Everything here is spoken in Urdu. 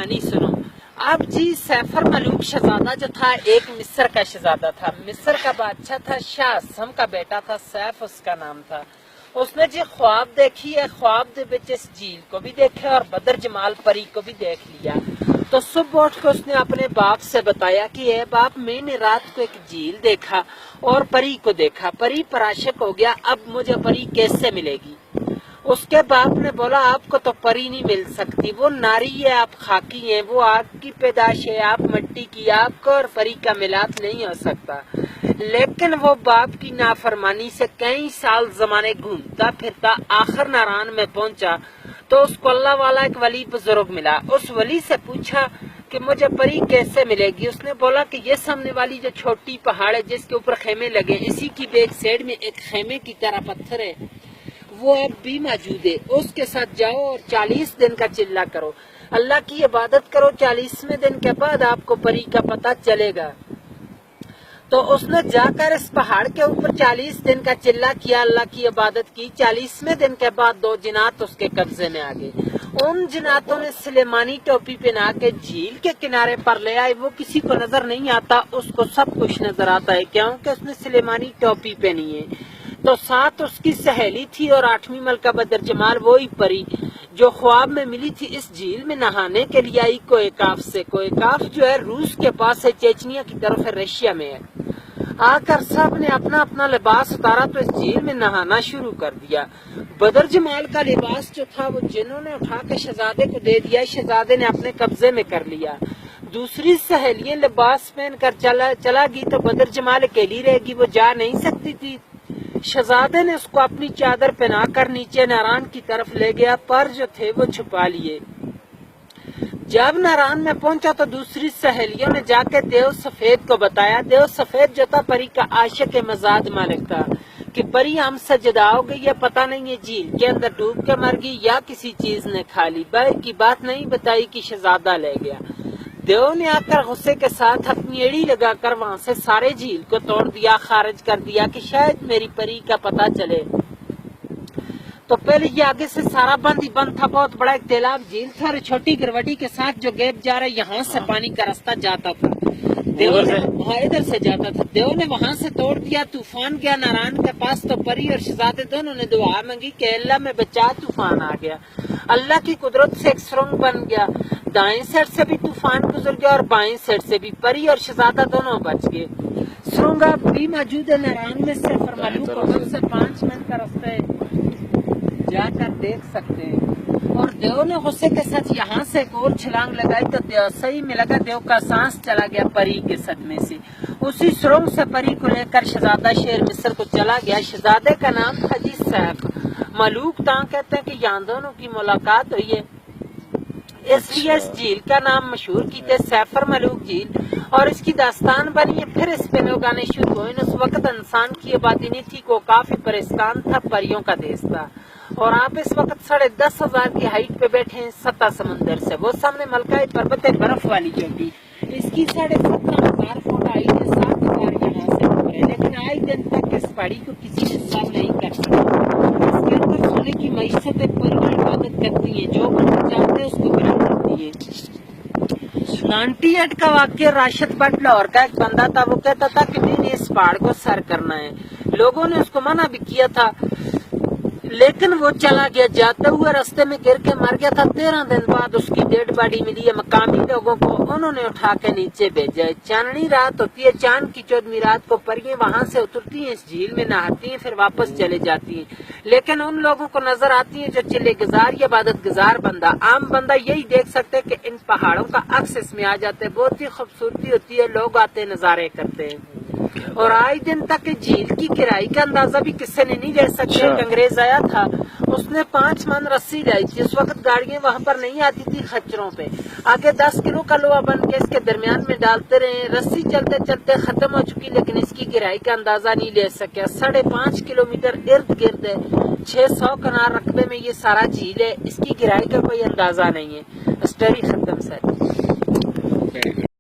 کہانی سنو۔ اب جی سیفر ملوک شہزادہ جو تھا ایک مصر کا شہزادہ تھا، مصر کا بادشاہ تھا، شاہ اسم کا بیٹا تھا، سیف اس کا نام تھا۔ اس نے جی خواب دیکھی ہے، خواب دے وچ اس جھیل کو بھی دیکھا اور بدر جمال پری کو بھی دیکھ لیا۔ تو صبح اٹھ کے اس نے اپنے باپ سے بتایا کہ اے باپ میں نے رات کو ایک جھیل دیکھا اور پری کو دیکھا، پری پر عاشق ہو گیا، اب مجھے پری کیسے ملے گی؟ اس کے باپ نے بولا آپ کو تو پری نہیں مل سکتی، وہ ناری ہے، آپ خاکی ہیں، وہ آگ کی پیدائش ہے، آپ مٹی کی، آپ کو اور پری کا ملاپ نہیں ہو سکتا۔ لیکن وہ باپ کی نافرمانی سے کئی سال زمانے گھومتا پھرتا آخر ناران میں پہنچا تو اس کو اللہ والا ایک ولی بزرگ ملا۔ اس ولی سے پوچھا کہ مجھے پری کیسے ملے گی؟ اس نے بولا کہ یہ سامنے والی جو چھوٹی پہاڑ ہے جس کے اوپر خیمے لگے، اسی کی بیک سائڈ میں ایک خیمے کی طرح پتھر ہے، وہ اب بھی موجود ہے، اس کے ساتھ جاؤ اور 40 دن کا چلہ کرو، اللہ کی عبادت کرو، 40ویں دن کے بعد آپ کو پری کا پتہ چلے گا۔ تو اس نے جا کر اس پہاڑ کے اوپر 40 دن کا چلہ کیا، اللہ کی عبادت کی، 40ویں دن کے بعد 2 جنات اس کے قبضے میں آ گئے۔ ان جناتوں نے سلیمانی ٹوپی پہنا کے جھیل کے کنارے پر لے آئے، وہ کسی کو نظر نہیں آتا، اس کو سب کچھ نظر آتا ہے کیونکہ اس نے سلیمانی ٹوپی پہنی ہے۔ تو ساتھ اس کی سہیلی تھی اور 8ویں ملکہ بدر جمال، وہی پری جو خواب میں ملی تھی، اس جھیل میں نہانے کے لیے آئی کوئکاف سے۔ کوئکاف جو ہے روس کے پاس ہے، چیچنیا کی طرف ہے، رشیا میں ہے۔ آ کر سب نے اپنا اپنا لباس اتارا تو اس جھیل میں نہانا شروع کر دیا۔ بدر جمال کا لباس جو تھا وہ جنہوں نے اٹھا کے شہزادے کو دے دیا، شہزادے نے اپنے قبضے میں کر لیا۔ دوسری سہیلیاں لباس پہن کر چلا گئی تو بدر جمال اکیلی رہے گی، وہ جا نہیں سکتی تھی۔ شہزادے نے اس کو اپنی چادر پہنا کر نیچے ناران کی طرف لے گیا، پر جو تھے وہ چھپا لیے۔ جب ناران میں پہنچا تو دوسری سہیلیوں نے جا کے دیو سفید کو بتایا۔ دیو سفید جو تھا پری کا عاشق مزاج مالک تھا کہ پری ہم سے جدا ہو گئی ہے، پتہ نہیں ہے جھیل کے اندر ڈوب کے مر گئی یا کسی چیز نے کھا لی، باہر کی بات نہیں بتائی کہ شہزادہ لے گیا۔ دیو نے آ کر غصے کے ساتھ اپنی ایڑی لگا کر وہاں سے سارے جھیل کو توڑ دیا، خارج کر دیا کہ شاید میری پری کا پتہ چلے۔ تو پہلے یہ آگے سے سارا بند ہی بند تھا، بہت بڑا ایک تیلاب جھیل تھا اور چھوٹی گروٹی کے ساتھ جو گیپ جا رہا ہے، یہاں سے پانی کا راستہ جاتا تھا، دیو نے ادھر سے جاتا تھا، دیو نے وہاں سے توڑ دیا۔ طوفان گیا ناران کے پاس تو پری اور شہزادے دونوں نے دعا مانگی کہ اللہ میں بچا، طوفان آ گیا۔ اللہ کی قدرت سے ایک سرنگ بن گیا، دائیں سائڈ سے بھی طوفان گزر گیا اور بائیں سائڈ سے بھی، پری اور شہزادہ دونوں بچ گئے۔ سرنگ اب بھی موجود ہے ناران میں، صرف ملوک کوہل سے 5 منٹ کا راستہ ہے، جا کر دیکھ سکتے ہیں۔ اور دیو نے غصے کے ساتھ یہاں سے ایک اور چھلانگ لگائی تو دیو صحیح میں لگا، دیو کا سانس چلا گیا پری کے صدمے سے۔ اسی سرنگ سے پری کو لے کر شہزادہ شیر مصر کو چلا گیا۔ شہزادے کا نام تھا جی سیف، ملوک تاں کہتے ہیں کہ یہاں دونوں کی ملاقات ہوئی ہے، اس لیے اس جھیل کا نام مشہور کیتے سیفر ملوک جھیل، اور اس کی داستان بنی ہے۔ پھر اس پہ لوگ آنے شروع ہوئے۔ اس وقت انسان کی آبادی نہیں تھی، کو کافی پریستان تھا، پریوں کا دیس تھا، اور آپ اس وقت 10,500 کی ہائٹ پہ بیٹھے ہیں سطح سمندر سے۔ وہ سامنے ملکہ پربت برف والی چوٹی، اس کی 17,500 فٹ ہائٹ ہے، 7,000 یہاں سے اوپر ہے، لیکن آج دن تک اس پہاڑی کو کسی نے صاف نہیں کر سکا۔ اس کے اندر سونے کی معیشت پریاں عبادت کرتی ہیں، جو بننا چاہتے ہیں اس کو گرا کرتی ہے۔ 98 کا واقعہ، راشد بٹ لاہور کا ایک بندہ تھا، وہ کہتا تھا کہ میں نے اس پہاڑ کو سر کرنا ہے۔ لوگوں نے اس کو منع بھی کیا تھا لیکن وہ چلا گیا، جاتے ہوئے راستے میں گر کے مر گیا تھا۔ 13 دن بعد اس کی ڈیڈ باڈی ملی ہے، مقامی لوگوں کو انہوں نے اٹھا کے نیچے بھیجا ہے۔ چاندنی رات ہوتی ہے، چاند کی 14ویں رات کو پریاں وہاں سے اترتی ہیں، اس جھیل میں نہاتی ہیں، پھر واپس چلے جاتی ہیں، لیکن ان لوگوں کو نظر آتی ہیں جو چلے گزار یا عبادت گزار بندہ، عام بندہ یہی دیکھ سکتے کہ ان پہاڑوں کا عکس اس میں آ جاتے، بہت ہی خوبصورتی ہوتی ہے، لوگ آتے نظارے کرتے ہیں۔ اور آج دن تک جھیل کی گہرائی کا اندازہ بھی کسی نے نہیں لے سکتے۔ ایک انگریز آیا تھا، اس نے 5 من رسی لائی تھی، اس وقت گاڑیاں وہاں پر نہیں آتی تھی، خچروں پہ آگے 10 کلو کا لوہا بن کے اس کے درمیان میں ڈالتے رہے، رسی چلتے چلتے ختم ہو چکی، لیکن اس کی گہرائی کا اندازہ نہیں لے سکے۔ 5.5 کلومیٹر ارد گرد ہے، 600 کنال رقبے میں یہ سارا جھیل ہے، اس کی گہرائی کا کوئی اندازہ نہیں ہے۔ اسٹوری ختم سر۔